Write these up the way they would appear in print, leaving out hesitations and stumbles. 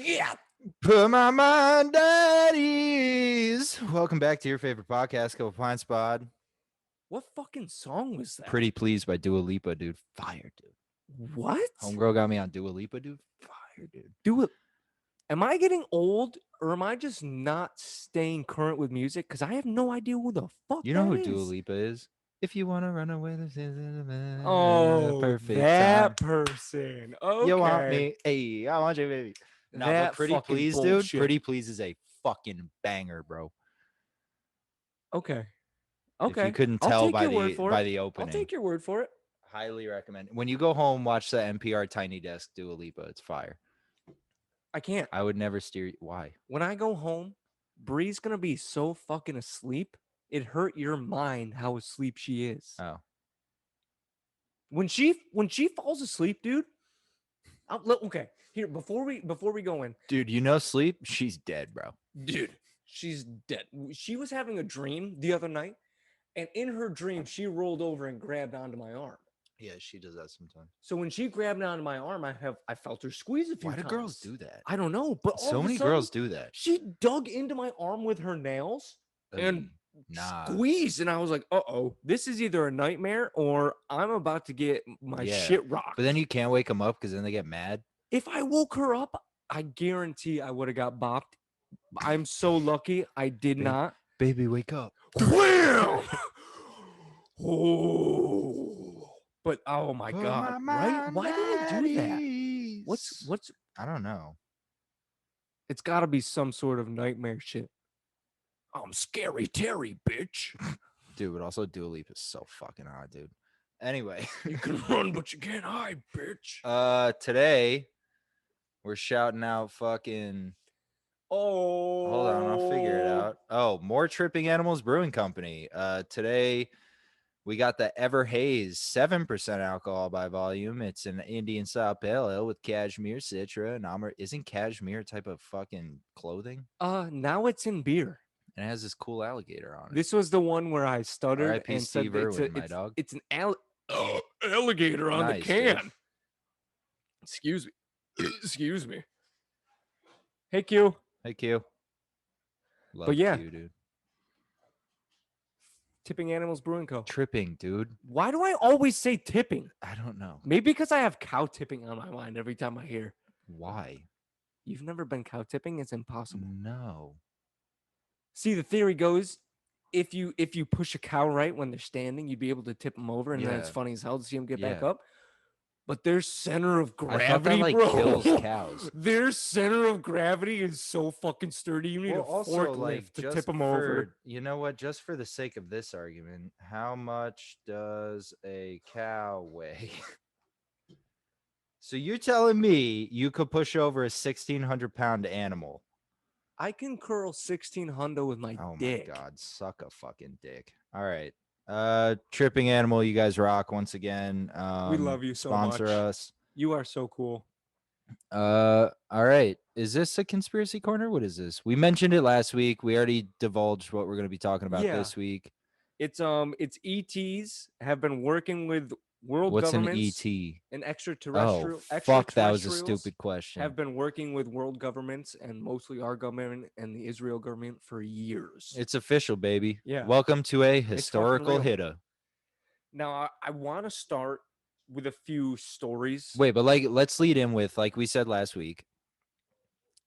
Yeah. Put my mind at ease. Welcome back to your favorite podcast, Couple Pine Spot. What fucking song was that? Pretty Pleased by Dua Lipa, dude. Fire, dude. What? Homegirl got me on Dua Lipa, dude. Fire, dude. Do it. Am I getting old or am I just not staying current with music? Because I have no idea who the fuck You know that who is. Dua Lipa is? If you want to run away, this is Oh, perfect that time. person. Okay. You want me? Hey, I want you, baby. No, That but Pretty fucking Please, bullshit. dude. Pretty Please is a fucking banger, bro. Okay. If you Okay. couldn't I'll tell take by your word the for by it. the I'll opening, take your word for it. highly recommend. When you go home, watch the NPR Tiny Desk Dua Lipa. It's fire. I can't. I would never steer you. Why? When I go home, Bree's gonna be so fucking asleep. It hurt your mind how asleep she is. Oh, When she falls asleep, dude. Okay, here before we go in, dude, you know sleep? She's dead, bro. dude, she's dead. She was having a dream the other night, and in her dream, she rolled over and grabbed onto my arm. Yeah, she does that sometimes. So when she grabbed onto my arm, I felt her squeeze a few Why do times. girls do that? I don't know, but all So of a many sudden, girls do that. she dug into my arm with her nails and Nah. squeezed, and I was like, "Uh-oh, this is either a nightmare or I'm about to get my Yeah, shit rocked." But then you can't wake them up because then they get mad. If I woke her up, I guarantee I would have got bopped. I'm so lucky I did not. Baby, wake up. Wham! Oh, but oh my Put god, my right? Why do they mind do at that? ease. What's? I don't know. It's got to be some sort of nightmare shit. I'm scary Terry, bitch. Dude, but also Dua Lipa is so fucking hot, dude. Anyway, You can run, but you can't hide, bitch. Today we're shouting out fucking. Oh, Hold on, I'll figure it out. Oh, more Tripping Animals Brewing Company. Today we got the Ever Haze, 7% alcohol by volume. It's an Indian style pale ale with cashmere, citra, and amber. Isn't cashmere a type of fucking clothing? Now it's in beer. And it has this cool alligator on it. This was the one where I stuttered R.I.P. and said Steve it's, Irwin, my dog. It's an alligator on Nice, the can. dude. Excuse me. Excuse me. Hey, Q. Hey, Q. Love But yeah. Q, dude. Tipping Animals Brewing Co. Tripping, dude. Why do I always say tipping? I don't know. Maybe because I have cow tipping on my mind every time I hear. Why? You've never been cow tipping? It's impossible. No. See, the theory goes, if you push a cow right when they're standing, you'd be able to tip them over, and then it's Yeah. funny as hell to see them get back Yeah. up. But their center of I thought gravity, that, like, bro, kills cows. Their center of gravity is so fucking sturdy. You need a forklift to tip them over. You know what? Just for the sake of this argument, how much does a cow weigh? So you're telling me you could push over a 1,600-pound animal? I can curl 1600 with my dick. Oh my god, suck a fucking dick. All right. Tripping Animal, you guys rock once again. We love you so much. Sponsor us. You are so cool. All right. Is this a conspiracy corner? What is this? We mentioned it last week. We already divulged what we're going to be talking about this week. It's ETs have been working with world What's governments. an ET? An extraterrestrial. Oh, fuck, that was a stupid question. Have been working with world governments and mostly our government and the Israel government for years. It's official, baby. Yeah. Welcome to a historical hitter. Now, I want to start with a few stories. Wait, but let's lead in with, like we said last week,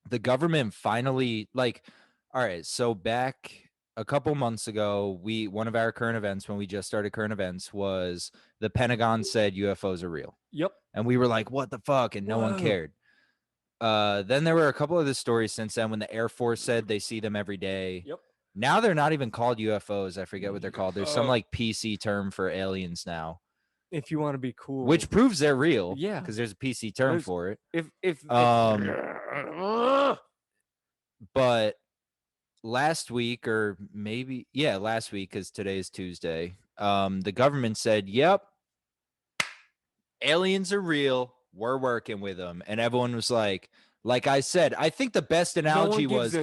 the government finally, all right, so back a couple months ago, one of our current events when we just started current events was the Pentagon said UFOs are real. Yep. And we were like, what the fuck? And no one cared. Then there were a couple of the stories since then when the Air Force said they see them every day. Yep. Now they're not even called UFOs. I forget what they're called. There's some PC term for aliens now. If you want to be cool. Which proves they're real. Yeah. Because there's a PC term for it. But last week, or maybe, last week, because today is Tuesday, the government said, yep, aliens are real. We're working with them. And everyone was like I said, I think the best analogy was,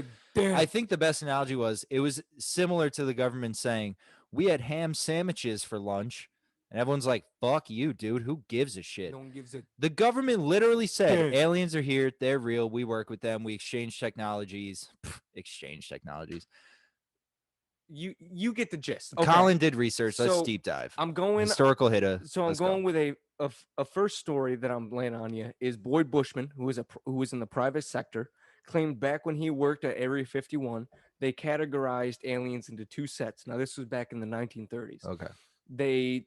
it was similar to the government saying, we had ham sandwiches for lunch. And everyone's like, fuck you, dude. Who gives a shit? No one gives a The government literally said damn. aliens are here. They're real. We work with them. We exchange technologies. Exchange technologies. You get the gist. Okay. Colin did research. Let's So deep dive. I'm going. Historical hitter. So I'm Let's going go. with a first story that I'm laying on you is Boyd Bushman, who was in the private sector, claimed back when he worked at Area 51, they categorized aliens into two sets. Now this was back in the 1930s. Okay. They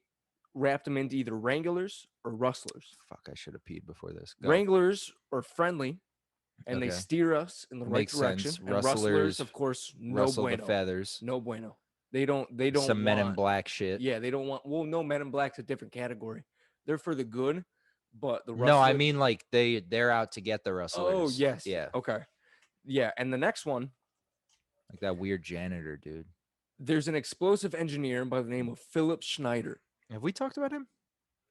wrapped them into either Wranglers or Rustlers. Fuck, I should have peed before this. Go. Wranglers are friendly, and they Okay. steer us in the right Makes direction. sense. And Rustlers, Rustlers, of course, no Rustle bueno. the feathers. No bueno. They don't Some Men in want, Black shit. yeah, they don't want. Well, no, Men in Black's a different category. They're for the good, but the No, I Rustlers. mean like they're out to get the Rustlers. Oh yes. Yeah. Okay. Yeah, and the next one, Like that weird janitor dude. there's an explosive engineer by the name of Philip Schneider. Have we talked about him?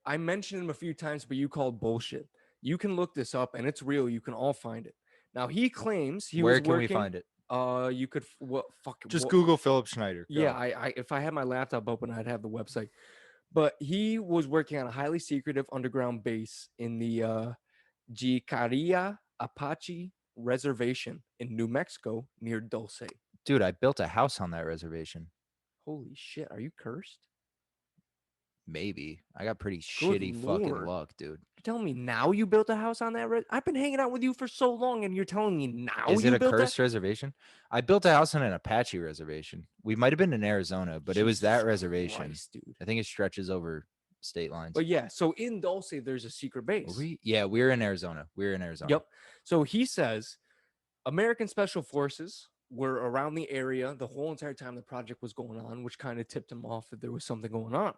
I mentioned him a few times, but you called bullshit. You can look this up, and it's real. You can all find it. Now he claims he Where was can working. we find it? You could what fuck Just what, Google Philip Schneider. Go. Yeah, I if I had my laptop open, I'd have the website. But he was working on a highly secretive underground base in the Jicarilla Apache Reservation in New Mexico near Dulce. Dude, I built a house on that reservation. Holy shit, are you cursed? Maybe. I got pretty Good shitty fucking Lord. luck, dude. You're telling me now you built a house on that? I've been hanging out with you for so long, and you're telling me now Is you it a built cursed reservation? I built a house on an Apache reservation. We might have been in Arizona, but it was that Jesus reservation. Christ, dude. I think it stretches over state lines. But yeah, so in Dulce, there's a secret base. We're in Arizona. We're in Arizona. Yep. So he says American Special Forces were around the area the whole entire time the project was going on, which kind of tipped him off that there was something going on.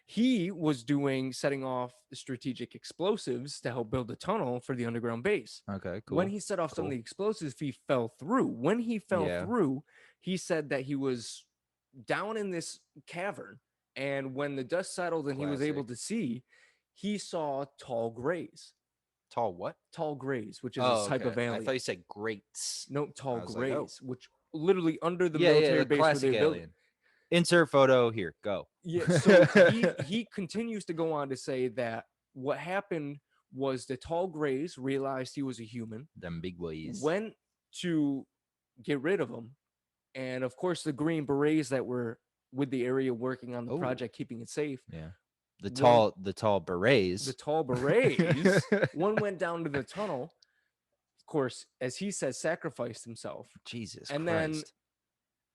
He was setting off strategic explosives to help build a tunnel for the underground base. Okay, cool. When he set off some of the explosives, he fell through. When he fell through, he said that he was down in this cavern. And when the dust settled and he was able to see, he saw tall grays. Tall what? Tall grays, which is a type of alien. I thought you said greats. No, tall grays, like, oh. which literally under the military base where they built. Insert photo here. Go. Yeah, so he continues to go on to say that what happened was the tall grays realized he was a human. Them big boys. Went to get rid of him. And of course, the Green Berets that were with the area working on the project, keeping it safe. Yeah. The tall berets. The tall berets. One went down to the tunnel. Of course, as he says, sacrificed himself. Jesus and Christ. Then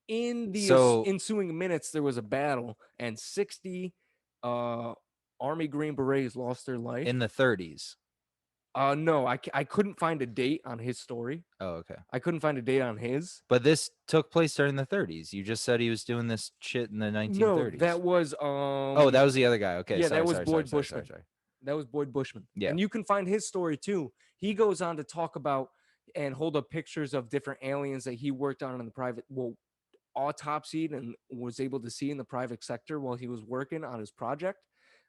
in the ensuing minutes, there was a battle, and 60 Army Green Berets lost their life. In the 30s? No, I couldn't find a date on his story. Oh, okay. I couldn't find a date on his. But this took place during the 30s. You just said he was doing this shit in the 1930s. No, that was oh, that was the other guy. Okay, yeah, that was Boyd Bushman. That was Boyd Bushman. Yeah, and you can find his story too. He goes on to talk about and hold up pictures of different aliens that he worked on in the private, autopsied and was able to see in the private sector while he was working on his project.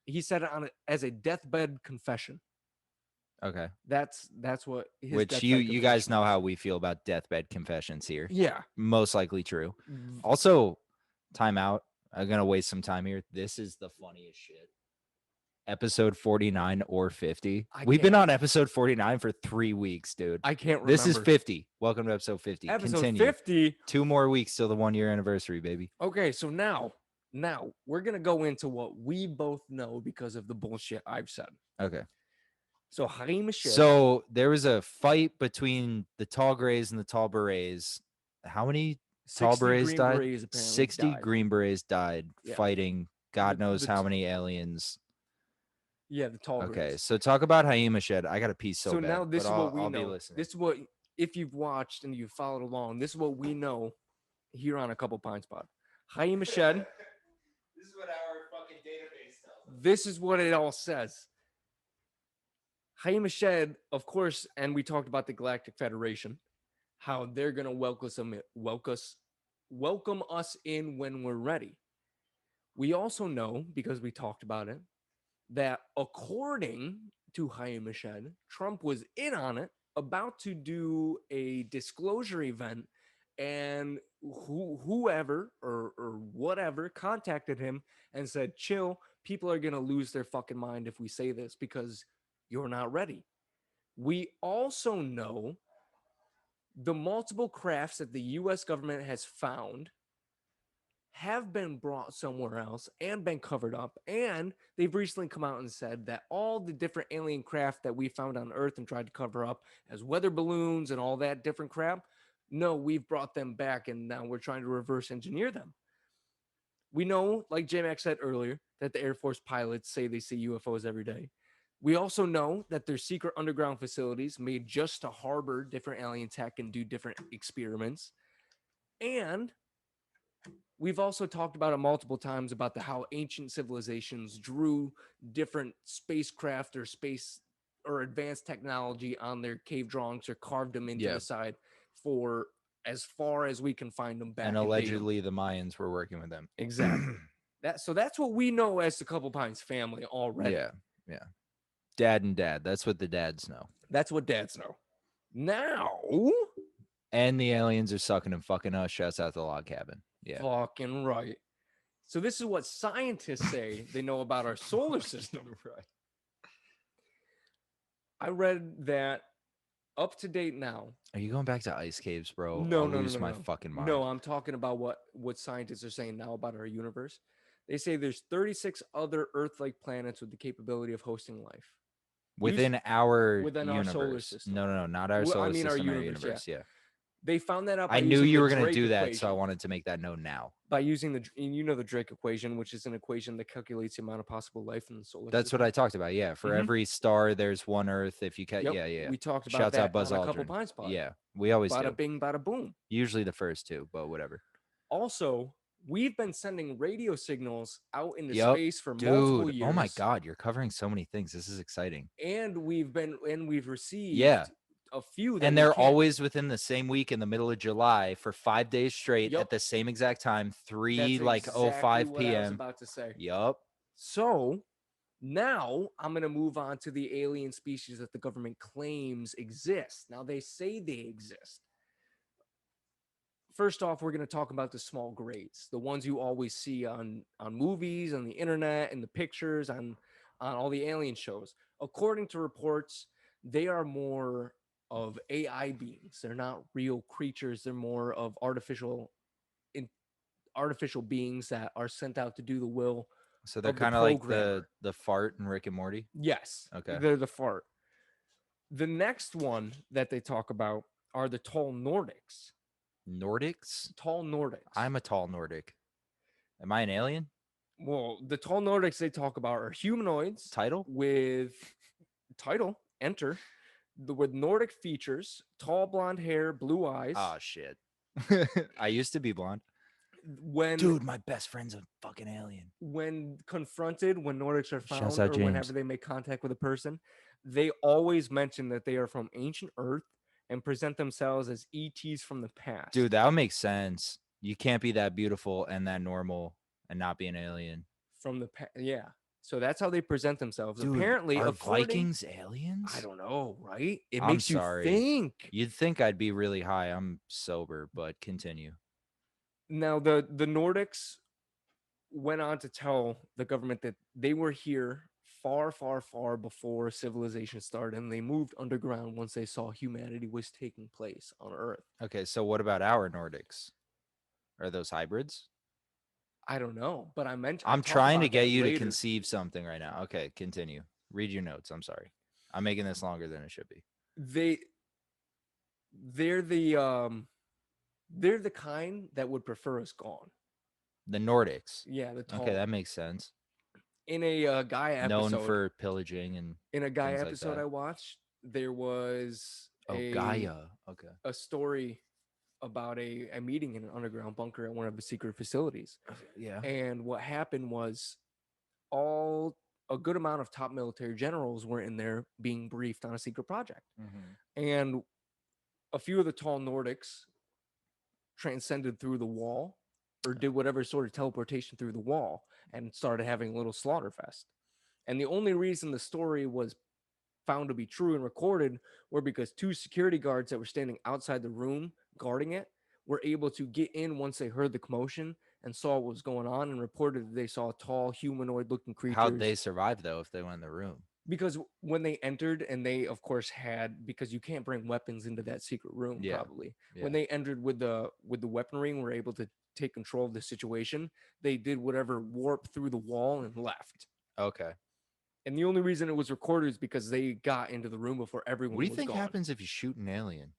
He said it as a deathbed confession. Okay, that's what his which you guys know how we feel about deathbed confessions here. Yeah, most likely true. Also, time out. I'm gonna waste some time here. This is the funniest shit. Episode 49 or 50. We've been on episode 49 for 3 weeks, dude. I can't remember. This is 50. Welcome to episode 50. Episode Continue. 50. 2 more weeks till the 1-year anniversary, baby. Okay, so now we're gonna go into what we both know because of the bullshit I've said. Okay. So Harim Ashed. So there was a fight between the tall grays and the tall berets. How many tall berets died? 60 green berets died fighting God knows how many aliens. Yeah, the tall grays. Okay, so talk about Haim Ashed. I got a piece so bad. So now this is what we know. This is what, if you've watched and you've followed along, this is what we know here on A Couple Pine Spot. Haim Ashed. This is what our fucking database tells us. This is what it all says. Haim Ashed, of course, and we talked about the Galactic Federation, how they're gonna welcome us in when we're ready. We also know, because we talked about it, that according to Haim Ashed, Trump was in on it, about to do a disclosure event, and whoever or whatever contacted him and said, chill, people are going to lose their fucking mind if we say this because you're not ready. We also know the multiple crafts that the US government has found have been brought somewhere else and been covered up. And they've recently come out and said that all the different alien craft that we found on Earth and tried to cover up as weather balloons and all that different crap, no, we've brought them back and now we're trying to reverse engineer them. We know, like JMac said earlier, that the Air Force pilots say they see UFOs every day. We also know that there's secret underground facilities made just to harbor different alien tech and do different experiments. And we've also talked about it multiple times about how ancient civilizations drew different spacecraft or space or advanced technology on their cave drawings or carved them into the side for as far as we can find them back. And allegedly the Mayans were working with them. Exactly. So that's what we know as the Couple Pines family already. Yeah. Dad and dad. That's what the dads know. That's what dads know. Now. And the aliens are sucking and fucking us. Shouts out the log cabin. Yeah. Fucking right. So this is what scientists say they know about our solar system. Right. I read that up to date now. Are you going back to ice caves, bro? No, I'll lose my fucking mind. No, I'm talking about what scientists are saying now about our universe. They say there's 36 other Earth-like planets with the capability of hosting life. Within our our solar system. No, not our solar system. Our universe, yeah. They found that out. I knew you were going to do that, so I wanted to make that known now. By using the Drake equation, which is an equation that calculates the amount of possible life in the solar system. That's what I talked about. Yeah, for every star, there's one Earth. If you yeah. We talked about Shouts that out Buzz on Aldrin. a Couple Pines pod. Yeah, we always do. Bada bing, bada boom. Usually the first two, but whatever. Also, we've been sending radio signals out into space for multiple years. Oh my God, you're covering so many things. This is exciting. And we've received a few. And they're always within the same week in the middle of July for 5 days straight at the same exact time, 05 p.m. I was about to say. Yup. So now I'm going to move on to the alien species that the government claims exist. Now they say they exist. First off, we're going to talk about the small grades, the ones you always see on movies, on the internet, in the pictures, on all the alien shows. According to reports, they are more of AI beings. They're not real creatures. They're more of artificial beings that are sent out to do the will. So they're kind of like the fart in Rick and Morty? Yes. Okay. They're the fart. The next one that they talk about are the tall Nordics. Nordics? Tall Nordics. I'm a tall Nordic. Am I an alien? Well, the tall Nordics they talk about are humanoids. Enter. With Nordic features, tall blonde hair, blue eyes. Oh, shit. I used to be blonde. Dude, my best friend's a fucking alien. When confronted, when Nordics are found or whenever they make contact with a person, they always mention that they are from ancient Earth and present themselves as ETs from the past. Dude, that would make sense. You can't be that beautiful and that normal and not be an alien. From the past, yeah. So that's how they present themselves. Dude, apparently, are Vikings aliens? I don't know, right? It makes you think. You'd think I'd be really high. I'm sober, but continue. Now, the Nordics went on to tell the government that they were here far, far, far before civilization started, and they moved underground once they saw humanity was taking place on Earth. Okay, so what about our Nordics? Are those hybrids? I don't know, but I'm trying to get you to conceive something right now. Okay, continue. Read your notes. I'm sorry. I'm making this longer than it should be. They're the kind that would prefer us gone. The Nordics. Yeah, the tall. Okay, that makes sense. In a Guy episode, known for pillaging and in a Guy episode I watched, there was Gaia. Okay, a story about a meeting in an underground bunker at one of the secret facilities. Yeah. And what happened was a good amount of top military generals were in there being briefed on a secret project. Mm-hmm. And a few of the tall Nordics transcended through the wall or did whatever sort of teleportation through the wall and started having a little slaughter fest. And the only reason the story was found to be true and recorded were because two security guards that were standing outside the room guarding it were able to get in once they heard the commotion and saw what was going on and reported that they saw tall humanoid-looking How'd creatures. they survive though if they went in the room? Because when they entered, and they of course had, because you can't bring weapons into that secret room Yeah. probably. Yeah. When they entered with the weaponry and were able to take control of the situation, they did whatever, warp through the wall and left. Okay. And the only reason it was recorded is because they got into the room before What everyone do you was think gone. happens if you shoot an alien?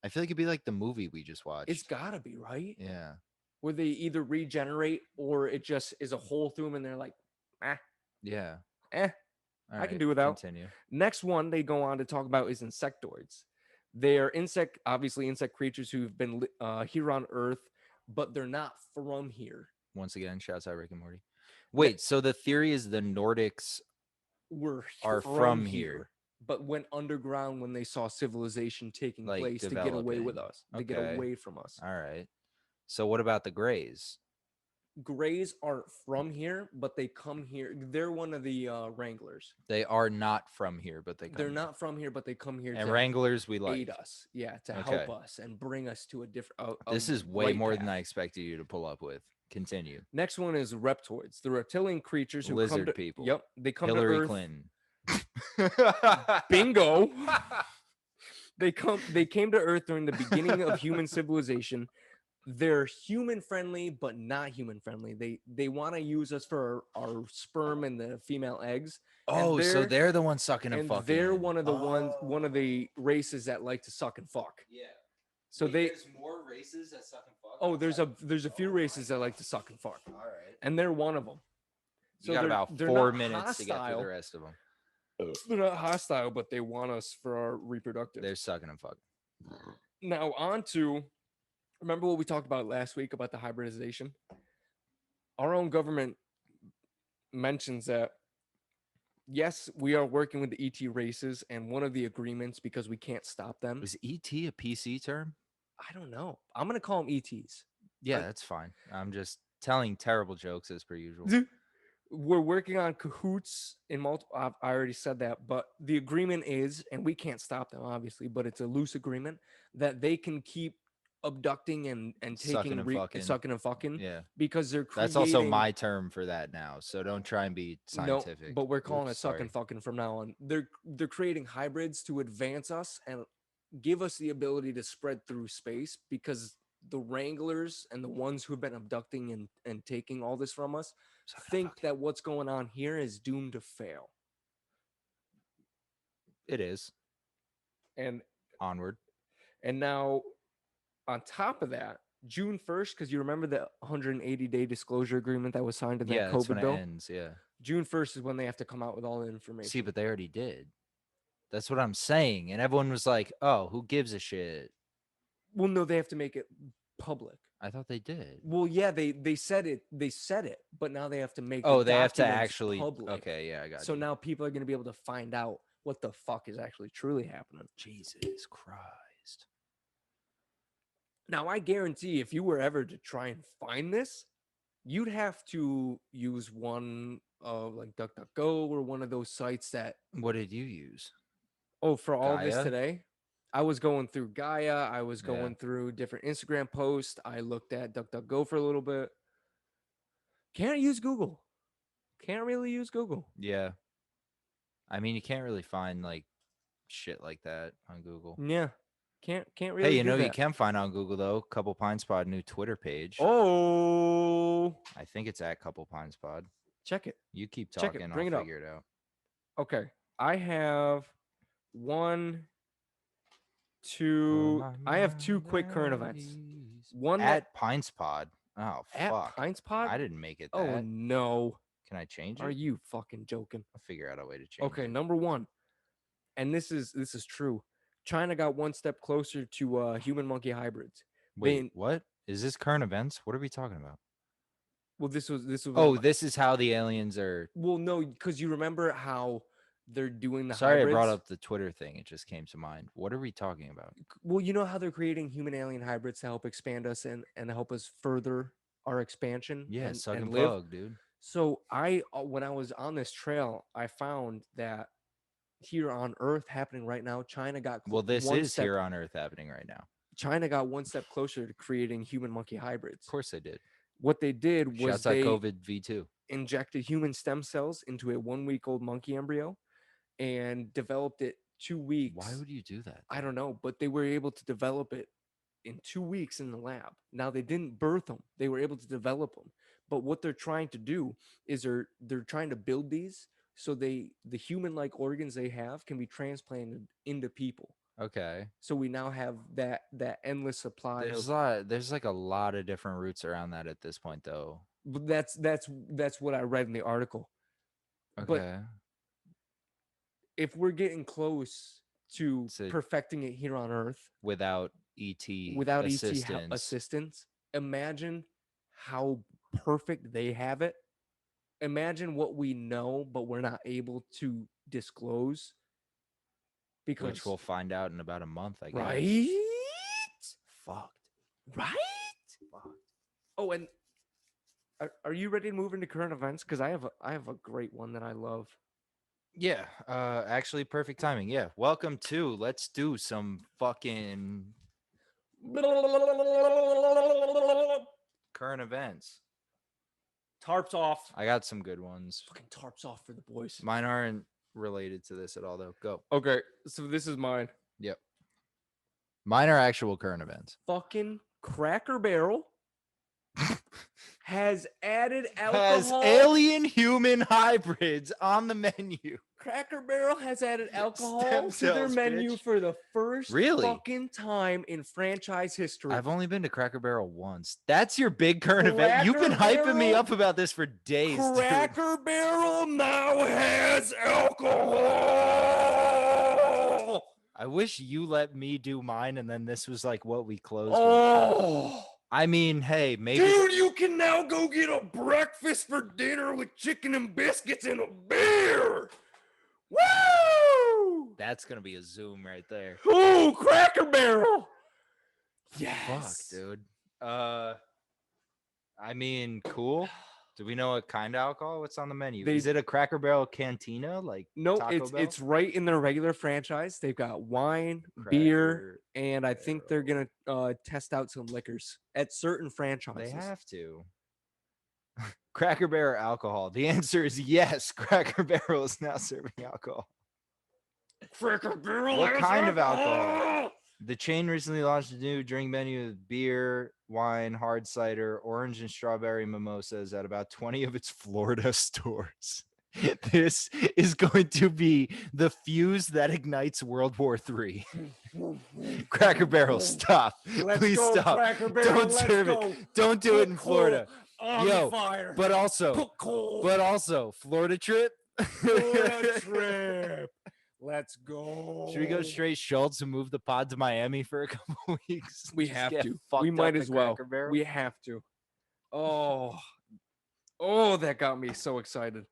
I feel like it'd be like the movie we just It's watched. gotta be, right? Yeah. Where they either regenerate or it just is a hole through them and they're like, eh, Yeah. eh, All I can right. do without. Continue. Next one they go on to talk about is insectoids. They are obviously insect creatures who've been here on Earth, but they're not from here. Once again, shouts out Rick and Morty. That Wait, so the theory is the Nordics were are from from here, here, but went underground when they saw civilization taking like place to get away with developing. us, to get Okay. away from us. All right. So what about the Greys? Greys aren't from here, but they come here. They're one of the Wranglers. They are not from here, but they come They're here. not from here, but they come here And to Wranglers we like. aid us. Yeah, to Okay. help us and bring us to a different. This is way right more path. than I expected you to pull up with. Continue. Next one is reptoids, the reptilian creatures who Lizard come to people. Yep, they come Hillary to Earth. Clinton. Bingo. They came to Earth during the beginning of human civilization. They're human friendly, but not human friendly. They want to use us for our sperm and the female eggs. Oh, so they're the ones sucking and And fucking. they're one of the one of the races that like to suck and fuck. Yeah. So there's more races that suck and fuck. Oh, there's a few races that like to suck and fuck. All right. And they're one of them. So you got about 4 minutes to get through the rest of them. They're not hostile, but they want us for our reproductive. They're sucking and fucking. Now on to, remember what we talked about last week about the hybridization? Our own government mentions that, yes, we are working with the ET races, and one of the agreements, because we can't stop them. Is ET a PC term? I don't know. I'm going to call them ETs. Yeah, that's fine. I'm just telling terrible jokes as per usual. We're working on cahoots in multiple. I already said that, but the agreement is, and we can't stop them, obviously, but it's a loose agreement that they can keep abducting and taking sucking and fucking. Yeah, because they're creating. That's also my term for that now. So don't try and be scientific. No, but we're calling it sucking and fucking from now on. They're creating hybrids to advance us and give us the ability to spread through space, because the Wranglers and the ones who've been abducting and taking all this from us think that what's going on here is doomed to fail. It is. And onward. And now, on top of that, June 1st, because you remember the 180-day disclosure agreement that was signed in that COVID bill? It ends, yeah. June 1st is when they have to come out with all the information. See, but they already did. That's what I'm saying. And everyone was like, oh, who gives a shit? Well, no, they have to make it public. I thought they did. Well, yeah, they said it. They said it, but now they have to make. Oh, they have to actually. Public. Okay, yeah, I got. So now people are going to be able to find out what the fuck is actually truly happening. Jesus Christ! Now I guarantee, if you were ever to try and find this, you'd have to use one of like DuckDuckGo or one of those sites that. What did you use? Oh, for all this today? I was going through Gaia. I was going through different Instagram posts. I looked at DuckDuckGo for a little bit. Can't use Google. Can't really use Google. Yeah. I mean, you can't really find like shit like that on Google. Yeah. Can't really. Hey, you know you can find on Google though. Couple Pines Pod new Twitter page. Oh. I think it's at Couple Pines Pod. Check it. You keep talking. I'll figure it out. Okay. I have one. I have two quick current events. One at Pines Pod. Oh, at fuck. Pines Pod? I didn't make it that. Oh, no. Can I change it? Are you fucking joking? I'll figure out a way to change it. Okay, number one. And this is true. China got one step closer to human monkey hybrids. Wait, what? Is this current events? What are we talking about? Well, this was. Oh, this is how the aliens are. Well, no, because you remember how they're doing the Sorry, hybrids? I brought up the Twitter thing. It just came to mind. What are we talking about? Well, you know how they're creating human alien hybrids to help expand us and help us further our expansion. Yeah, suck and live. plug, dude. So when I was on this trail, I found that here on Earth happening right now, China got here on Earth happening right now. China got one step closer to creating human monkey hybrids. Of course they did. What they did was Shouts out they COVID V2. injected human stem cells into a 1-week-old monkey embryo and developed it 2 weeks. Why would you do that? I don't know, but they were able to develop it in 2 weeks in the lab. Now they didn't birth them; they were able to develop them. But what they're trying to do is they're trying to build these so the human-like organs they have can be transplanted into people. Okay. So we now have that endless supply There's of. there's like a lot of different routes around that at this point, though. But that's what I read in the article. But Okay. if we're getting close to So perfecting it here on Earth without ET without assistance, assistance, imagine how perfect they have it. Imagine what we know, but we're not able to disclose which because we'll find out in about a month, I guess. right, Fucked. right. Fucked. Oh, and are you ready to move into current events? Because I have a great one that I love. Yeah. Actually, perfect timing. Yeah. Welcome to. Let's do some fucking current events. Tarps off. I got some good ones. Fucking tarps off for the boys. Mine aren't related to this at all, though. Go. Okay, so this is mine. Yep. Mine are actual current events. Fucking Cracker Barrel has added Has alcohol. alien human hybrids on the menu. Cracker Barrel has added alcohol Stem to their cells, menu bitch. for the first Really? fucking time in franchise history. I've only been to Cracker Barrel once. That's your big current event. You've been Cracker hyping me Barrel? up about this for days, dude. Cracker Barrel now has alcohol. I wish you let me do mine, and then this was like what we closed with. Oh, I mean, hey, maybe. dude, you can now go get a breakfast for dinner with chicken and biscuits and a beer. Woo! That's gonna be a zoom right there. Ooh, Cracker Barrel. Yes. Fuck, dude. I mean, cool. Do we know what kind of alcohol? What's on the menu? Is it a Cracker Barrel cantina? Like no, Taco Bell? it's right in their regular franchise. They've got wine, beer, and I think they're gonna test out some liquors at certain franchises. They have to. Cracker Barrel alcohol. The answer is yes. Cracker Barrel is now serving alcohol. Cracker Barrel. What kind of alcohol? The chain recently launched a new drink menu with beer, wine, hard cider, orange and strawberry mimosas at about 20 of its Florida stores. This is going to be the fuse that ignites World War III. Cracker Barrel, stop. Please go, stop. Cracker Barrel, Don't serve it. Don't do it in Florida. Yo, fire. but also, Florida trip. Florida trip. Let's go. Should we go straight Schultz and move the pod to Miami for a couple weeks? We Just have get to. fucked We might up as at well. Cracker Barrel? We have to. Oh, that got me so excited.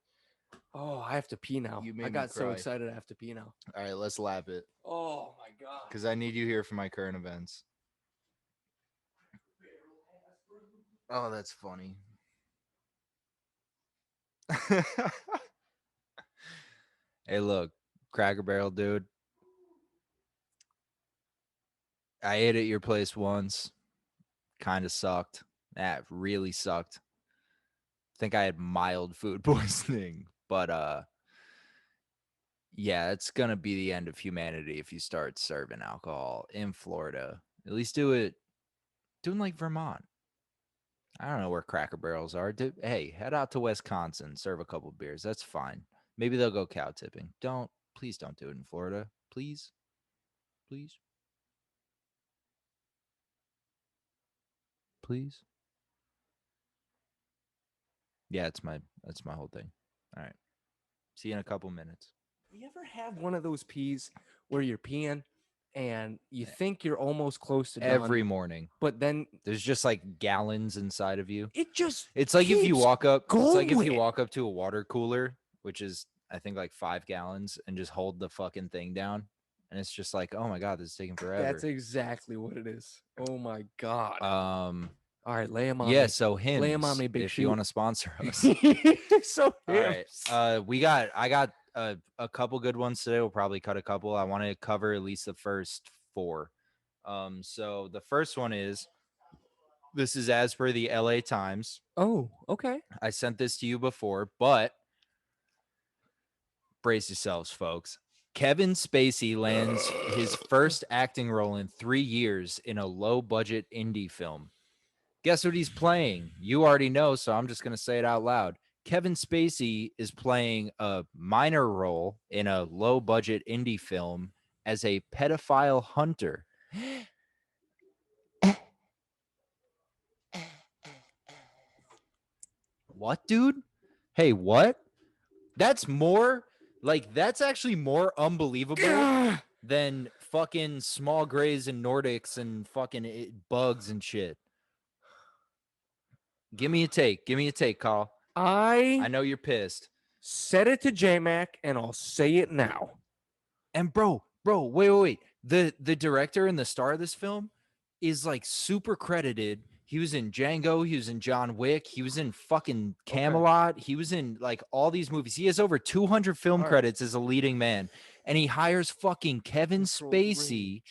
Oh, I have to pee now. You made I me got so cry. excited I have to pee now. All right, let's lap it Oh my god. because I need you here for my current events. Oh, that's funny. Hey, look, Cracker Barrel, dude. I ate at your place once. Kind of sucked. That really sucked. I think I had mild food poisoning, but yeah, it's gonna be the end of humanity if you start serving alcohol in Florida. At least do it in like Vermont. I don't know where Cracker Barrels are. Hey, head out to Wisconsin, serve a couple beers. That's fine. Maybe they'll go cow tipping. Please don't do it in Florida. Please. Please. Please. Yeah, that's my whole thing. All right. See you in a couple minutes. You ever have one of those pees where you're peeing and you think you're almost close to Every done, morning. but then There's just like gallons inside of you. it's like if you keeps walk up it's like if you going. walk up to a water cooler, which is I think like 5 gallons, and just hold the fucking thing down, and it's just like, oh my god, this is taking forever. That's exactly what it is. Oh my god. All right, lay him on Yeah, me. so him. Lay him on me, big if shoot. you want to sponsor us. So All right. I got a couple good ones today. We'll probably cut a couple. I want to cover at least the first 4. So the first one is This is as per the LA Times. Oh, okay. I sent this to you before, but brace yourselves, folks. Kevin Spacey lands his first acting role in 3 years in a low-budget indie film. Guess what he's playing? You already know, so I'm just going to say it out loud. Kevin Spacey is playing a minor role in a low-budget indie film as a pedophile hunter. What, dude? Hey, what? That's actually more unbelievable than fucking small grays and Nordics and fucking bugs and shit. Give me a take. Give me a take, Carl. I know you're pissed. Said it to JMac, and I'll say it now. And bro, wait. The director and the star of this film is like super credited. He was in Django. He was in John Wick. He was in fucking Camelot. Okay. He was in like all these movies. He has over 200 film credits as a leading man. And he hires fucking Kevin Spacey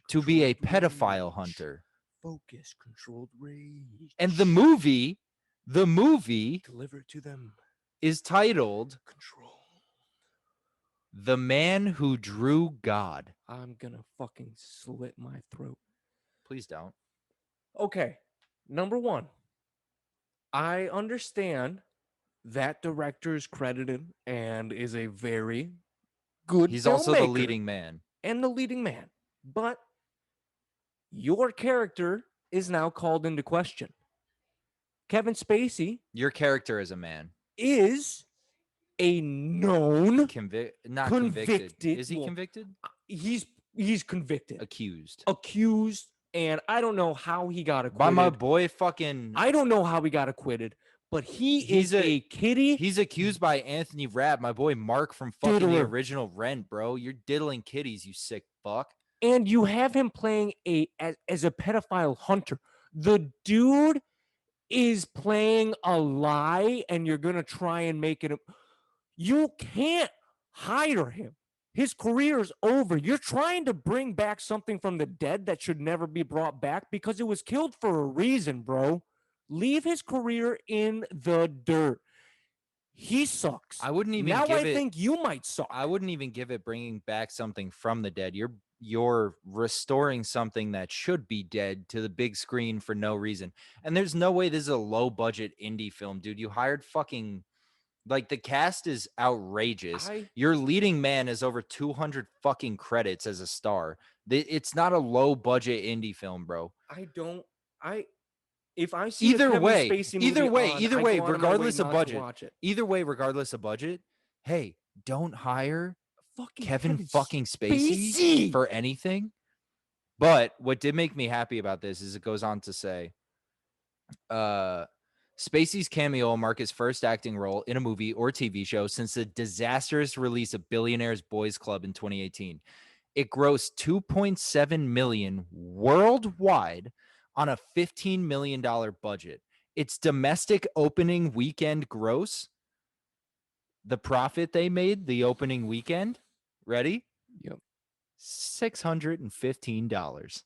to be a pedophile hunter. Focus, controlled rage. And the movie delivered to them is titled Control. The Man Who Drew God. I'm gonna fucking slit my throat. Please don't. Okay, number one, I understand that director is credited and is a very good He's filmmaker also the leading man. And the leading man. But your character is now called into question. Kevin Spacey. Your character as a man. Is a known not convicted. Is he convicted? He's convicted. Accused. And I don't know how he got acquitted. By my boy fucking... I don't know how he got acquitted, but he's a kitty. He's accused by Anthony Rabb, my boy Mark from fucking the original Rent, bro. You're diddling kitties, you sick fuck. And you have him playing as a pedophile hunter. The dude is playing a lie, and you're going to try and make it... You can't hire him. His career is over. You're trying to bring back something from the dead that should never be brought back because it was killed for a reason, bro. Leave his career in the dirt. He sucks. I wouldn't even think you might suck. I wouldn't even give it bringing back something from the dead. You're restoring something that should be dead to the big screen for no reason. And there's no way this is a low budget indie film, dude. You hired fucking... Like, the cast is outrageous. Your leading man has over 200 fucking credits as a star. It's not a low budget indie film, bro. If I see either way, regardless of budget, hey, don't hire Kevin fucking Spacey for anything. But what did make me happy about this is it goes on to say, Spacey's cameo will mark his first acting role in a movie or TV show since the disastrous release of Billionaires Boys Club in 2018. It grossed $2.7 million worldwide on a $15 million budget. Its domestic opening weekend gross, the profit they made the opening weekend, ready? Yep. $615.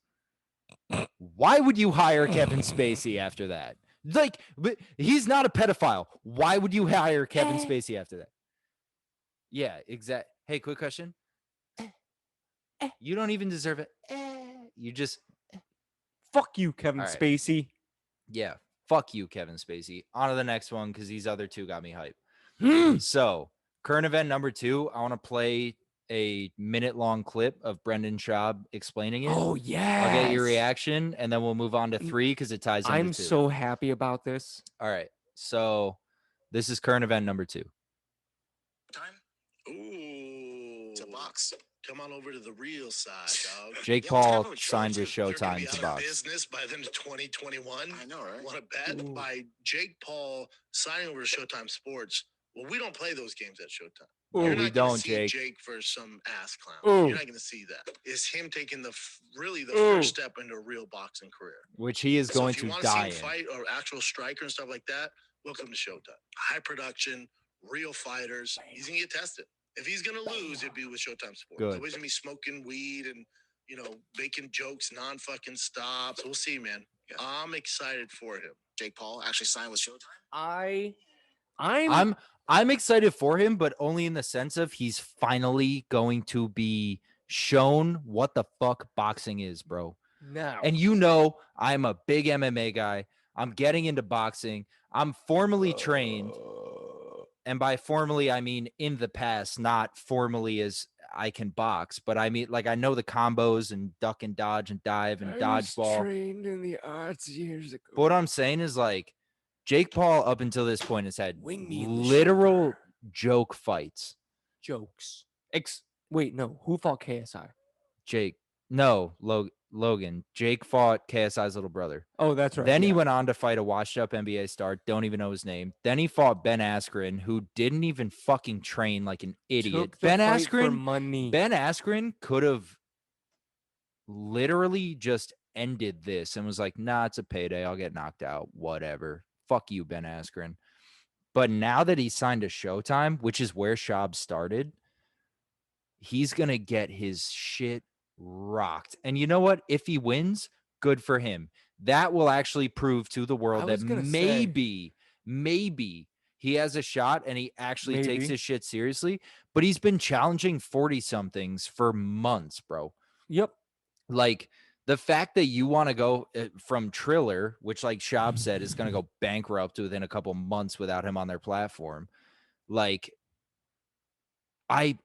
Why would you hire Kevin Spacey after that? Like, but he's not a pedophile. Why would you hire Kevin Spacey after that? Yeah, exact. Hey, quick question. You don't even deserve it. You just... Fuck you, Kevin Spacey. Yeah, fuck you, Kevin Spacey. On to the next one, because these other two got me hype. So, current event number 2, I want to play a minute-long clip of Brendan Schaub explaining it. Oh, yeah. I'll get your reaction, and then we'll move on to 3 because it ties into 2. I'm so happy about this. All right. So this is current event number 2. Time? Ooh. It's a box. Come on over to the real side, dog. Jake Paul signed with Showtime to box. Business by the end of 2021. I know, right? Want to bet? By Jake Paul signing over to Showtime Sports. Well, we don't play those games at Showtime. Ooh, we don't, Jake. Jake for some ass clown. Ooh. You're not going to see that. It's him taking the first step into a real boxing career, which he is going to die in. Fight or actual striker and stuff like that. Welcome to Showtime. High production, real fighters. He's going to get tested. If he's going to lose, it'd be with Showtime Sports. Good. He's going to be smoking weed and making jokes non-fucking stop. So we'll see, man. I'm excited for him. Jake Paul actually signed with Showtime. I'm excited for him, but only in the sense of he's finally going to be shown what the fuck boxing is, bro. now. And I'm a big MMA guy. I'm getting into boxing. I'm formally trained. And by formally, I mean in the past, not formally as I can box, but I mean, like, I know the combos and duck and dodge and dive and dodgeball. Trained in the arts years ago. But what I'm saying is, like, Jake Paul up until this point has had Wing me in the literal joke fights. Jokes. Wait, no. Who fought KSI? Logan. Jake fought KSI's little brother. Oh, that's right. Then he went on to fight a washed-up NBA star. Don't even know his name. Then he fought Ben Askren, who didn't even fucking train like an idiot. Ben Askren could have literally just ended this and was like, nah, it's a payday. I'll get knocked out. Whatever. Fuck you, Ben Askren. But now that he signed to Showtime, which is where Schaub started, he's going to get his shit rocked. And you know what? If he wins, good for him. That will actually prove to the world that maybe he has a shot and he actually takes his shit seriously. But he's been challenging 40-somethings for months, bro. Yep. Like, the fact that you want to go from Triller, which, like Schaub said, is going to go bankrupt within a couple months without him on their platform. Like,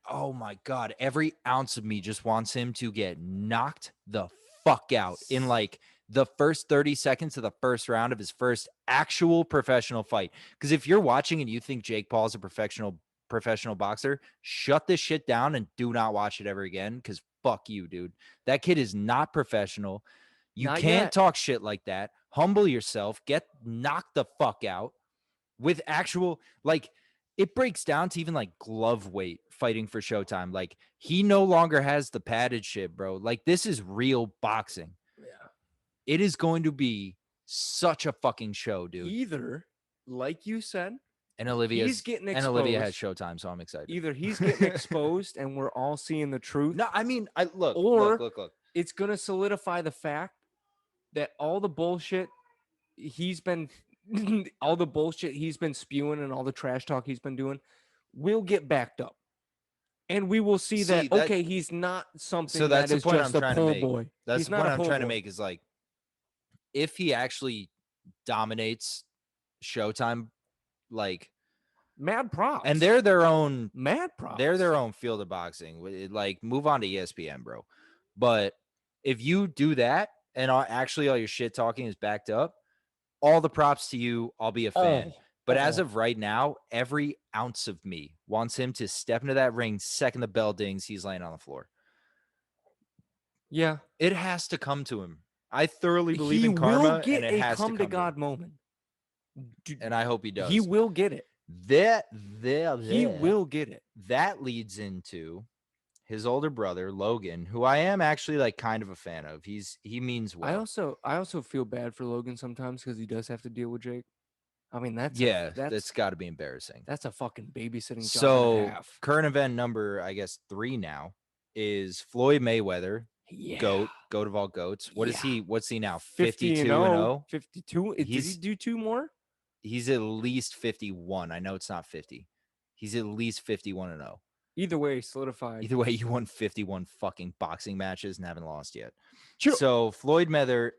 oh my God, every ounce of me just wants him to get knocked the fuck out in like the first 30 seconds of the first round of his first actual professional fight. Because if you're watching and you think Jake Paul is a professional boxer, shut this shit down and do not watch it ever again, because fuck you, dude. That kid is not professional. You can't talk shit like that. Humble yourself. Get knocked the fuck out with actual, like, it breaks down to even like glove weight fighting for Showtime. Like, he no longer has the padded shit, bro. Like, this is real boxing. Yeah. It is going to be such a fucking show, dude. Either, like you said, and Olivia has Showtime, so I'm excited. Either he's getting exposed and we're all seeing the truth. No, I mean, look. It's going to solidify the fact that all the bullshit he's been spewing and all the trash talk he's been doing will get backed up. And we will see that, okay, he's not something so that's that is the point just I'm a pull boy. That's the point I'm trying to make is, like, if he actually dominates Showtime, like, mad props. And they're their own mad props. They're their own field of boxing. Like, move on to ESPN, bro. But if you do that and actually all your shit talking is backed up, all the props to you. I'll be a fan. But as of right now, every ounce of me wants him to step into that ring. Second the bell dings, he's laying on the floor. Yeah, it has to come to him. I thoroughly believe in karma, and it has to come to God moment. And I hope he does. He will get it. He will get it. That leads into his older brother, Logan, who I am actually, like, kind of a fan of. He means well. I also feel bad for Logan sometimes because he does have to deal with Jake. I mean, that's got to be embarrassing. That's a fucking babysitting job. So and a half. Current event number, I guess 3 now, is Floyd Mayweather. Yeah. Goat of all goats. What's he now? 52-0. 52. Did he do 2 more? He's at least 51. I know it's not 50. He's at least 51-0. Either way, solidified. Either way, you won 51 fucking boxing matches and haven't lost yet. Sure. So Floyd Mayweather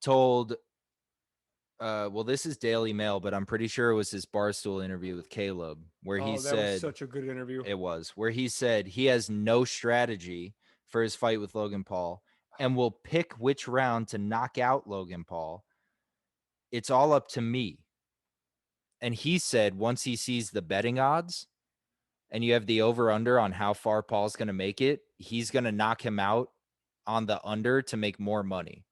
told, well, this is Daily Mail, but I'm pretty sure it was his Barstool interview with Caleb, where he said, that was such a good interview. It was, where he said he has no strategy for his fight with Logan Paul and will pick which round to knock out Logan Paul. It's all up to me. And he said once he sees the betting odds and you have the over-under on how far Paul's going to make it, he's going to knock him out on the under to make more money,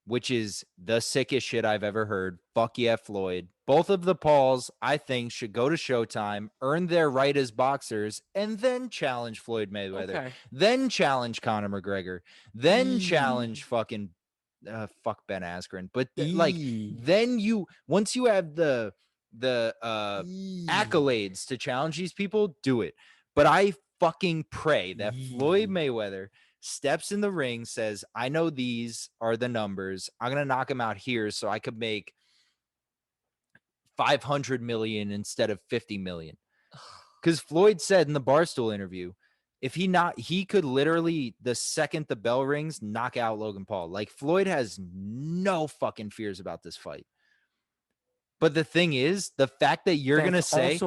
which is the sickest shit I've ever heard. Fuck yeah, Floyd. Both of the Pauls, I think, should go to Showtime, earn their right as boxers, and then challenge Floyd Mayweather. Okay. Then challenge Conor McGregor. Then challenge fucking fuck Ben Askren. But then once you have the accolades to challenge these people, do it. But I fucking pray that Floyd Mayweather steps in the ring, says, I know these are the numbers. I'm going to knock him out here so I could make 500 million instead of 50 million. Because Floyd said in the Barstool interview, he could literally, the second the bell rings, knock out Logan Paul. Like, Floyd has no fucking fears about this fight. But the thing is, the fact that you're gonna say,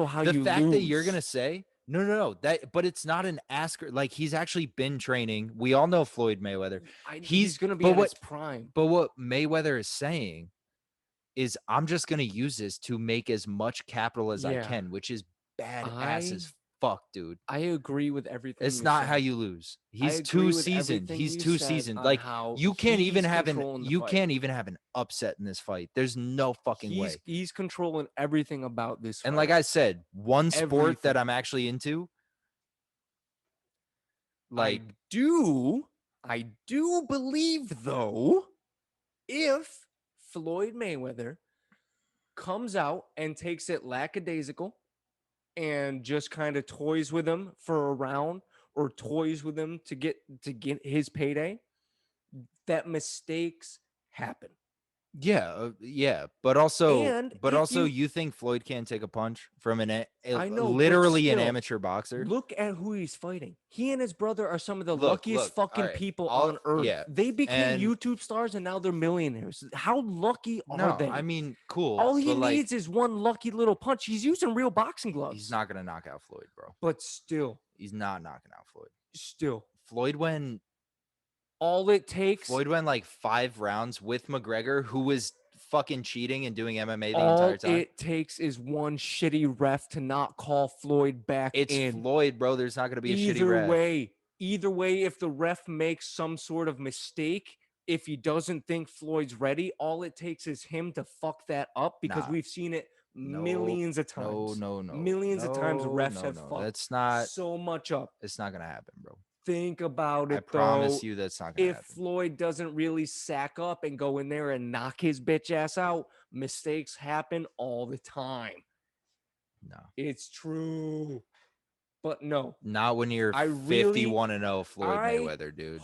no, but it's not an asker. Like, he's actually been training. We all know Floyd Mayweather. He's gonna be at his prime. But what Mayweather is saying is, I'm just gonna use this to make as much capital as I can, which is badass as fuck, dude. I agree with everything. It's not how you lose. He's too seasoned. Like, you can't even have an upset in this fight. There's no fucking way. He's controlling everything about this fight. And like I said, one sport that I'm actually into, like, I do believe, though, if Floyd Mayweather comes out and takes it lackadaisical and just kind of toys with him for a round, or toys with him to get his payday, that mistakes happen. Yeah, but also you think Floyd can't take a punch from an amateur boxer? Look at who he's fighting. He and his brother are some of the luckiest people on earth. Yeah, they became YouTube stars and now they're millionaires. How lucky are they? I mean, cool. All he needs is one lucky little punch. He's using real boxing gloves. He's not gonna knock out Floyd, bro. But still, he's not knocking out Floyd. Floyd went like 5 rounds with McGregor, who was fucking cheating and doing MMA the entire time. All it takes is one shitty ref to not call Floyd back in. It's Floyd, bro. There's not going to be a shitty ref. Either way, if the ref makes some sort of mistake, if he doesn't think Floyd's ready, all it takes is him to fuck that up, because we've seen it millions of times. Millions of times refs have fucked that's not so much up. It's not going to happen, bro. Think about it. I promise you that's not going to happen. If Floyd doesn't really sack up and go in there and knock his bitch ass out, mistakes happen all the time. No. It's true. But no. Not when you're 51-0 Floyd Mayweather, dude.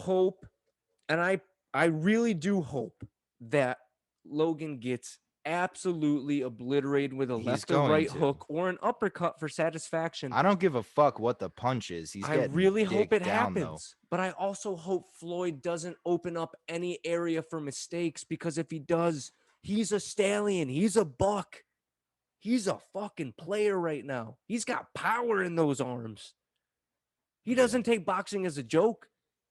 I really do hope that Logan gets absolutely obliterated with a left or right hook or an uppercut for satisfaction. I don't give a fuck what the punch is. I really hope it happens. But I also hope Floyd doesn't open up any area for mistakes, because if he does, he's a stallion. He's a buck. He's a fucking player right now. He's got power in those arms. He doesn't take boxing as a joke.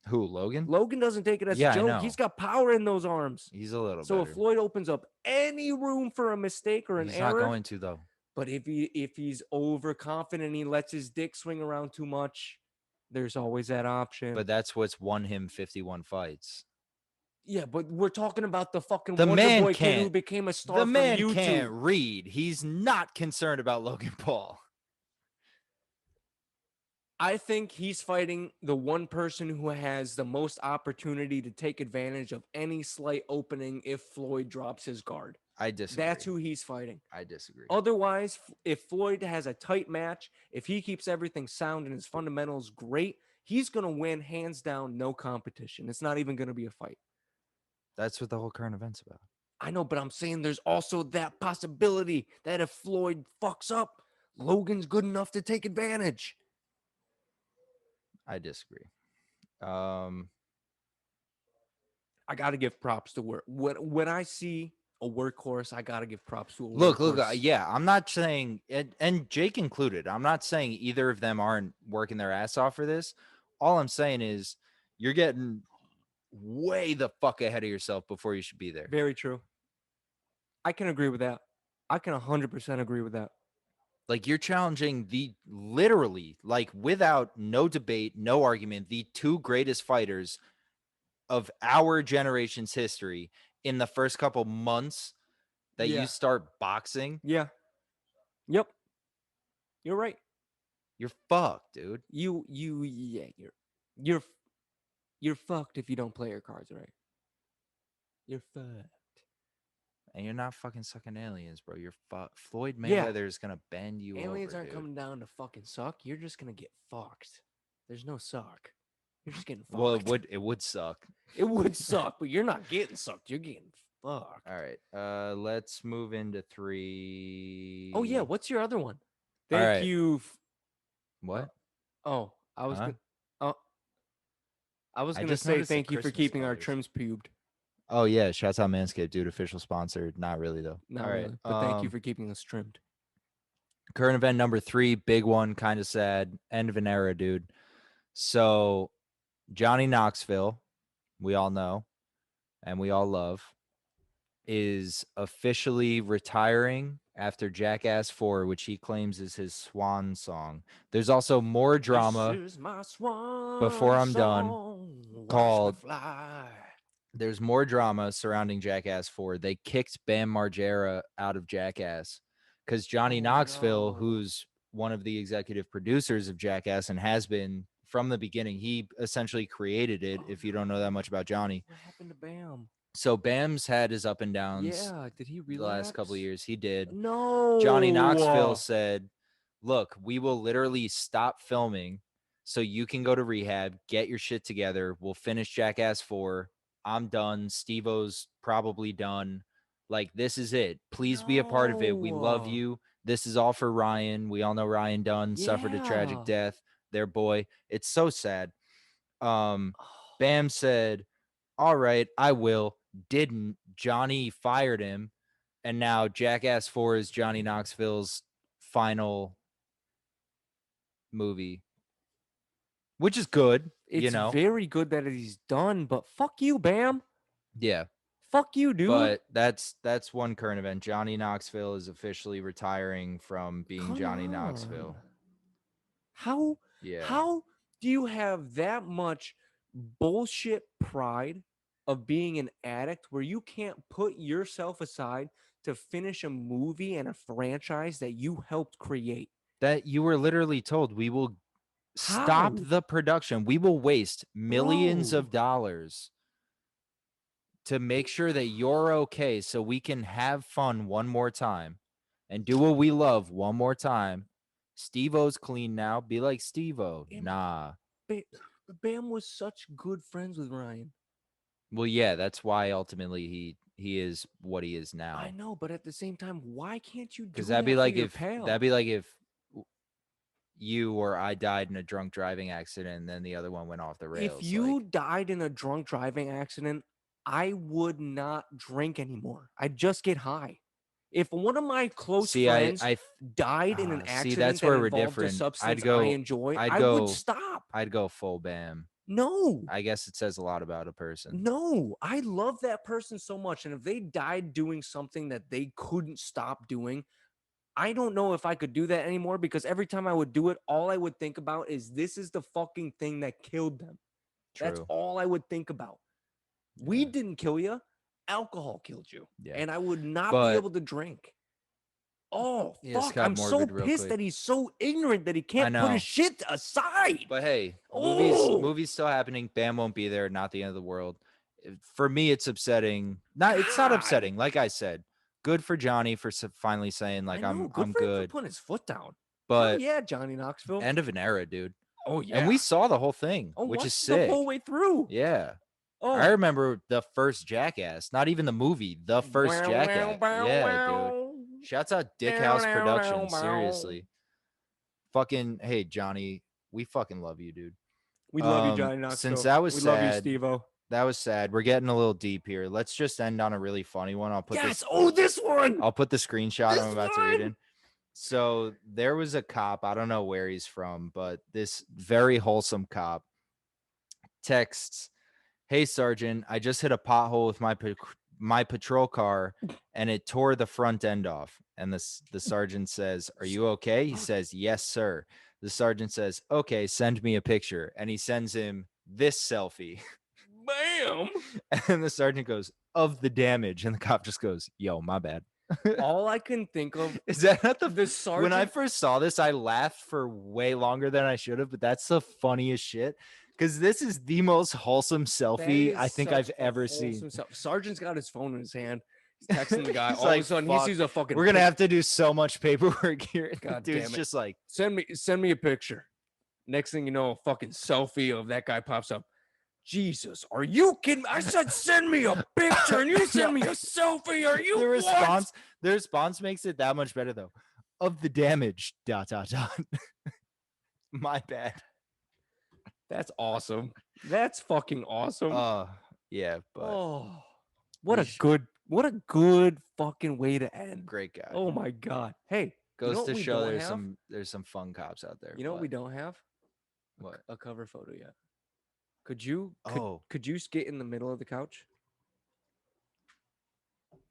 Who, Logan? Logan doesn't take it as a joke. He's got power in those arms. He's a little So better. if Floyd opens up any room for a mistake or an error, he's not going to, though. But if he's overconfident and he lets his dick swing around too much, there's always that option. But that's what's won him 51 fights. Yeah, but we're talking about the fucking Wonder Boy kid who became a star from YouTube. The man can't read. He's not concerned about Logan Paul. I think he's fighting the one person who has the most opportunity to take advantage of any slight opening if Floyd drops his guard. I disagree. That's who he's fighting. I disagree. Otherwise, if Floyd has a tight match, if he keeps everything sound and his fundamentals great, he's going to win hands down, no competition. It's not even going to be a fight. That's what the whole current event's about. I know, but I'm saying there's also that possibility that if Floyd fucks up, Logan's good enough to take advantage. I disagree. I got to give props to work. When I see a workhorse, I got to give props to a workhorse. Look, yeah, I'm not saying, and Jake included, I'm not saying either of them aren't working their ass off for this. All I'm saying is you're getting way the fuck ahead of yourself before you should be there. Very true. I can agree with that. I can 100% agree with that. Like, you're challenging literally, like, without no debate, no argument, the 2 greatest fighters of our generation's history in the first couple months that you start boxing. Yeah. Yep. You're right. You're fucked, dude. You're fucked if you don't play your cards right. You're fucked. And you're not fucking sucking aliens, bro. You're Floyd Mayweather is gonna bend you over. Aliens aren't coming down to fucking suck. You're just gonna get fucked. There's no suck. You're just getting fucked. Well, it would suck. It would suck, but you're not getting sucked. You're getting fucked. All right. Let's move into 3. Oh yeah, what's your other one? All Thank right. you. What? Oh, I was Huh? gonna. Oh, I was I gonna just say noticed the thank you for Christmas keeping our colors. trims pubed. Oh yeah, shouts out Manscaped, dude, official sponsor. Not really though. Not All right. really, but thank you for keeping us trimmed. Current event number 3, big one, kind of sad. End of an era, dude. So Johnny Knoxville, we all know and we all love, is officially retiring after Jackass 4, which he claims is his swan song. There's also more drama This is my swan before I'm done song. Watch called me fly. There's more drama surrounding Jackass 4. They kicked Bam Margera out of Jackass because Johnny Knoxville, no. who's one of the executive producers of Jackass and has been from the beginning, he essentially created it, if you don't know that much about Johnny. What happened to Bam? So Bam's had his up and downs Yeah, did he relapse? the last couple of years. He did. No. Johnny Knoxville said, look, we will literally stop filming so you can go to rehab, get your shit together. We'll finish Jackass 4. I'm done. Steve-O's probably done. Like, this is it. Please be a part of it. We love No. you. This is all for Ryan. We all know Ryan Dunn suffered a tragic Yeah. death. Their boy. It's so sad. Bam said, all right, I will. Didn't. Johnny fired him. And now Jackass 4 is Johnny Knoxville's final movie, which is good. It's you know, very good that he's done, but fuck you, Bam. yeah. Fuck you, dude. But that's one current event. Johnny Knoxville is officially retiring from being Come Johnny on. Knoxville. How Yeah. how do you have that much bullshit pride of being an addict where you can't put yourself aside to finish a movie and a franchise that you helped create? That you were literally told, we will stop How? the production. We will waste millions Bro. of dollars to make sure that you're okay so we can have fun one more time and do what we love one more time. Steve-O's clean now. Be like Steve-O. Nah. Bam was such good friends with Ryan. Well, yeah, that's why ultimately he is what he is now. I know, but at the same time, why can't you do Because that that'd be like for your if pal? that'd be like if you or I died in a drunk driving accident and then the other one went off the rails. If you died in a drunk driving accident, I would not drink anymore. I'd just get high. If one of my close friends died in an accident that's where we're involved different. a substance I'd go, I enjoy, I'd I go, would stop. I'd go full Bam. No. I guess it says a lot about a person. No, I love that person so much. And if they died doing something that they couldn't stop doing, I don't know if I could do that anymore, because every time I would do it, all I would think about is this is the fucking thing that killed them. True. That's all I would think about. Weed didn't kill you. Alcohol killed you. Yeah. And I would not be able to drink. Oh, Yeah, fuck. Scott I'm so Morbid, real pissed quick. that he's so ignorant that he can't put know. his shit aside. But hey, Oh. movies still happening. Bam won't be there. Not the end of the world. For me, it's upsetting. It's not God. upsetting. Like I said, good for Johnny for finally saying like I know, I'm for him good. for putting his foot down. But yeah, Johnny Knoxville. end of an era, dude. Oh yeah. And we saw the whole thing, which is watched sick. the whole way through. Yeah. Oh, I remember the first Jackass, not even the movie, the first Jackass. Yeah, dude. Shouts out Dick House Productions. Seriously. Fucking, hey, Johnny, we fucking love you, dude. We love you, Johnny Knoxville. Since that was we sad, love you, Steve-O. That was sad. We're getting a little deep here. Let's just end on a really funny one. I'll put this one. I'll put the screenshot I'm about to read in. So there was a cop. I don't know where he's from, but this very wholesome cop texts, "Hey Sergeant, I just hit a pothole with my patrol car and it tore the front end off." And the sergeant says, "Are you okay?" He says, "Yes, sir." The sergeant says, "Okay, send me a picture." And he sends him this selfie. Bam. And the sergeant goes, "Of the damage." And the cop just goes, "Yo, my bad." All I can think of is that not the sergeant. When I first saw this, I laughed for way longer than I should have, but that's the funniest shit. Because this is the most wholesome selfie I think I've ever seen. Sergeant's got his phone in his hand. He's texting the guy. All of a sudden, he sees a fucking. We're gonna have to do so much paperwork here. God Dude's damn it. just like, send me a picture. Next thing you know, a fucking selfie of that guy pops up. Jesus, are you kidding? I said send me a picture and you send me a selfie. Are you The what? response makes it that much better though. Of the damage. ... My bad. That's awesome. That's fucking awesome. Yeah, but Oh, we what a good fucking way to end. great guy. Oh my god. Hey, Goes you know what to we show don't have? there's some fun cops out there. You know what we don't have? What? A cover photo yet. Could you get in the middle of the couch?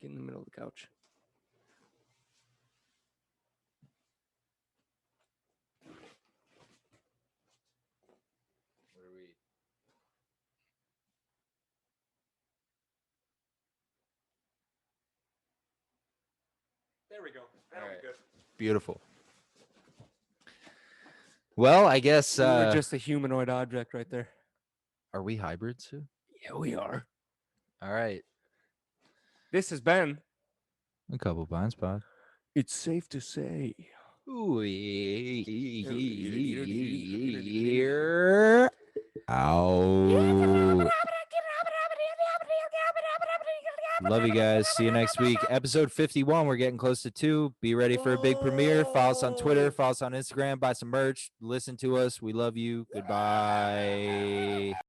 Get in the middle of the couch. What are we? There we go. That'll be good. Beautiful. Well, I guess We were just a humanoid object right there. are we hybrids too? Yeah, we are. All right. This has been A couple blind spots. It's Safe to Say. Out. Love you guys. See you next week. Episode 51. We're getting close to 2. Be ready for a big premiere. Follow us on Twitter. Follow us on Instagram. Buy some merch. Listen to us. We love you. Goodbye.